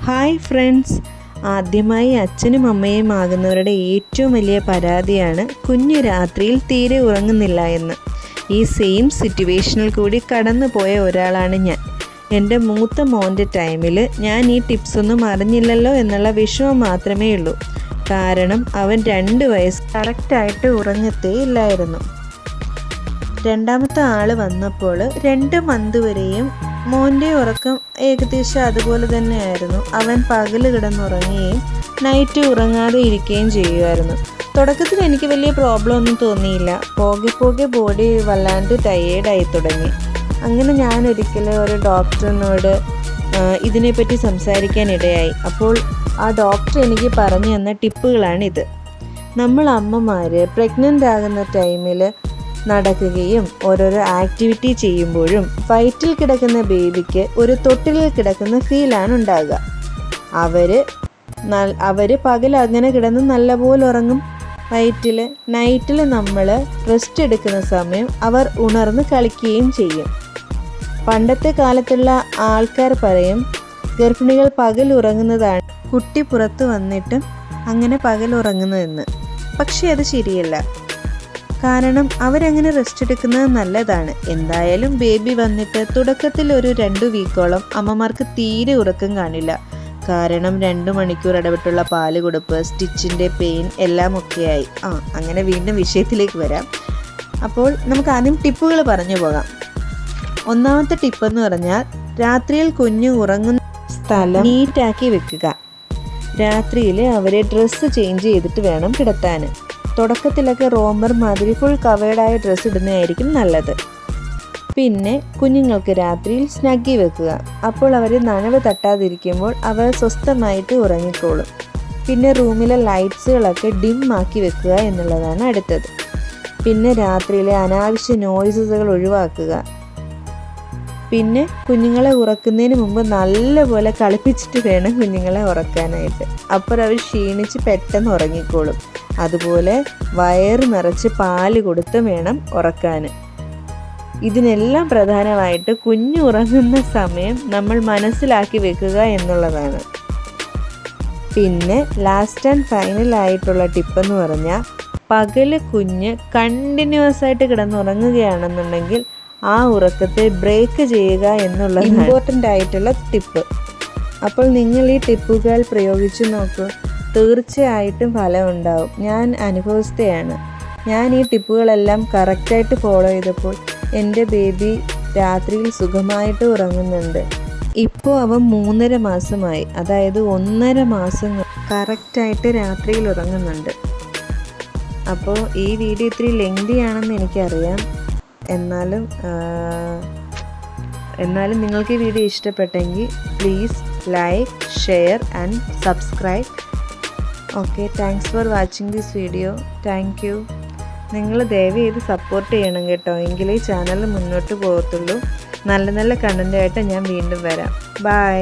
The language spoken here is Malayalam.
ഹായ് ഫ്രണ്ട്സ്, ആദ്യമായി അച്ഛനും അമ്മയും ആകുന്നവരുടെ ഏറ്റവും വലിയ പരാതിയാണ് കുഞ്ഞു രാത്രിയിൽ തീരെ ഉറങ്ങുന്നില്ല എന്ന്. ഈ സെയിം സിറ്റുവേഷനിൽ കൂടി കടന്നു പോയ ഒരാളാണ് ഞാൻ. എൻ്റെ മൂത്ത മോൻ്റെ ടൈമിൽ ഞാൻ ഈ ടിപ്സൊന്നും അറിഞ്ഞില്ലല്ലോ എന്നുള്ള വിഷമം മാത്രമേ ഉള്ളൂ. കാരണം അവൻ 2 വയസ്സ് കറക്റ്റായിട്ട് ഉറങ്ങത്തേ ഇല്ലായിരുന്നു. രണ്ടാമത്തെ ആൾ വന്നപ്പോൾ 2 മന്ത് വരെയും മോൻ്റെ ഉറക്കം ഏകദേശം അതുപോലെ തന്നെയായിരുന്നു. അവൻ പകൽ കിടന്നുറങ്ങുകയും നൈറ്റ് ഉറങ്ങാതെ ഇരിക്കുകയും ചെയ്യുമായിരുന്നു. തുടക്കത്തിൽ എനിക്ക് വലിയ പ്രോബ്ലം ഒന്നും തോന്നിയില്ല. പോകെ ബോഡി വല്ലാണ്ട് ടയേർഡായി തുടങ്ങി. അങ്ങനെ ഞാൻ ഒരിക്കൽ ഒരു ഡോക്ടറിനോട് ഇതിനെപ്പറ്റി സംസാരിക്കാനിടയായി. അപ്പോൾ ആ ഡോക്ടർ എനിക്ക് പറഞ്ഞു തന്ന ടിപ്പുകളാണിത്. നമ്മൾ അമ്മമാർ പ്രഗ്നൻ്റ് ആകുന്ന ടൈമിൽ നടക്കുകയും ഓരോരോ ആക്ടിവിറ്റി ചെയ്യുമ്പോഴും വയറ്റിൽ കിടക്കുന്ന ബേബിക്ക് ഒരു തൊട്ടിലിൽ കിടക്കുന്ന ഫീലാണ് ഉണ്ടാകുക. അവർ പകൽ അങ്ങനെ കിടന്ന് നല്ലപോലെ ഉറങ്ങും. നൈറ്റിൽ നമ്മൾ റെസ്റ്റ് എടുക്കുന്ന സമയം അവർ ഉണർന്ന് കളിക്കുകയും ചെയ്യും. പണ്ടത്തെ കാലത്തുള്ള ആൾക്കാർ പറയും ഗർഭിണികൾ പകൽ ഉറങ്ങുന്നതാണ് കുട്ടി പുറത്ത് വന്നിട്ടും അങ്ങനെ പകൽ ഉറങ്ങുന്നതെന്ന്. പക്ഷേ അത് ശരിയല്ല. കാരണം അവരങ്ങനെ റെസ്റ്റ് എടുക്കുന്നത് നല്ലതാണ്. എന്തായാലും ബേബി വന്നിട്ട് തുടക്കത്തിൽ ഒരു 2 വീക്കോളം അമ്മമാർക്ക് തീരെ ഉറക്കം കാണില്ല. കാരണം 2 മണിക്കൂർ ഇടവിട്ടുള്ള പാല് കൊടുപ്പ്, സ്റ്റിച്ചിൻ്റെ പെയിൻ എല്ലാം ഒക്കെയായി. അങ്ങനെ വീണ്ടും വിഷയത്തിലേക്ക് വരാം. അപ്പോൾ നമുക്ക് ആദ്യം ടിപ്പുകൾ പറഞ്ഞു പോകാം. ഒന്നാമത്തെ ടിപ്പെന്ന് പറഞ്ഞാൽ രാത്രിയിൽ കുഞ്ഞ് ഉറങ്ങുന്ന സ്ഥലം നീറ്റാക്കി വെക്കുക. രാത്രിയിൽ അവരെ ഡ്രസ്സ് ചേഞ്ച് ചെയ്തിട്ട് വേണം കിടത്താൻ. തുടക്കത്തിലൊക്കെ റോമർ മാതിരി ഫുൾ കവേർഡായ ഡ്രസ്സ് ഇടുന്നതായിരിക്കും നല്ലത്. പിന്നെ കുഞ്ഞുങ്ങൾക്ക് രാത്രിയിൽ സ്നഗ്ഗി വെക്കുക. അപ്പോൾ അവർ നനവ് തട്ടാതിരിക്കുമ്പോൾ അവർ സ്വസ്ഥമായിട്ട് ഉറങ്ങിക്കോളും. പിന്നെ റൂമിലെ ലൈറ്റ്സുകളൊക്കെ ഡിം ആക്കി വെക്കുക എന്നുള്ളതാണ് അടുത്തത്. പിന്നെ രാത്രിയിലെ അനാവശ്യ നോയ്സുകൾ ഒഴിവാക്കുക. പിന്നെ കുഞ്ഞുങ്ങളെ ഉറക്കുന്നതിന് മുമ്പ് നല്ലപോലെ കളിപ്പിച്ചിട്ട് വേണം കുഞ്ഞുങ്ങളെ ഉറക്കാനായിട്ട്. അപ്പോൾ അവർ ക്ഷീണിച്ച് പെട്ടെന്ന് ഉറങ്ങിക്കോളും. അതുപോലെ വയറ് നിറച്ച് പാല് കൊടുത്ത് വേണം ഉറക്കാൻ. ഇതിനെല്ലാം പ്രധാനമായിട്ട് കുഞ്ഞ് ഉറങ്ങുന്ന സമയം നമ്മൾ മനസ്സിലാക്കി വെക്കുക എന്നുള്ളതാണ്. പിന്നെ ലാസ്റ്റ് ആൻഡ് ഫൈനൽ ആയിട്ടുള്ള ടിപ്പെന്ന് പറഞ്ഞാൽ പകല് കുഞ്ഞ് കണ്ടിന്യൂസ് ആയിട്ട് കിടന്നുറങ്ങുകയാണെന്നുണ്ടെങ്കിൽ ആ ഉറക്കത്തെ ബ്രേക്ക് ചെയ്യുക എന്നുള്ളത് ഇമ്പോർട്ടൻ്റ് ആയിട്ടുള്ള ടിപ്പ്. അപ്പോൾ നിങ്ങൾ ഈ ടിപ്പുകൾ പ്രയോഗിച്ചു നോക്കൂ, തീർച്ചയായിട്ടും ഫലം ഉണ്ടാവും. ഞാൻ അനുഭവസ്ഥയാണ്. ഞാൻ ഈ ടിപ്പുകളെല്ലാം കറക്റ്റായിട്ട് ഫോളോ ചെയ്തപ്പോൾ എൻ്റെ ബേബി രാത്രിയിൽ സുഖമായിട്ട് ഉറങ്ങുന്നുണ്ട്. ഇപ്പോൾ അവൻ 3.5 മാസമായി. അതായത് 1.5 മാസം കറക്റ്റായിട്ട് രാത്രിയിൽ ഉറങ്ങുന്നുണ്ട്. അപ്പോൾ ഈ വീഡിയോ ഇത്തിരി ലെങ്തി ആണെന്ന് എനിക്കറിയാം. എന്നാലും നിങ്ങൾക്ക് ഈ വീഡിയോ ഇഷ്ടപ്പെട്ടെങ്കിൽ please like, share and subscribe. Okay, thanks for watching this video. Thank you. നിങ്ങൾ ദയവ് ചെയ്ത് സപ്പോർട്ട് ചെയ്യണം കേട്ടോ. എങ്കിലേ ചാനൽ മുന്നോട്ട് പോകത്തുള്ളൂ. നല്ല കണ്ടൻ്റായിട്ട് ഞാൻ വീണ്ടും വരാം. ബൈ.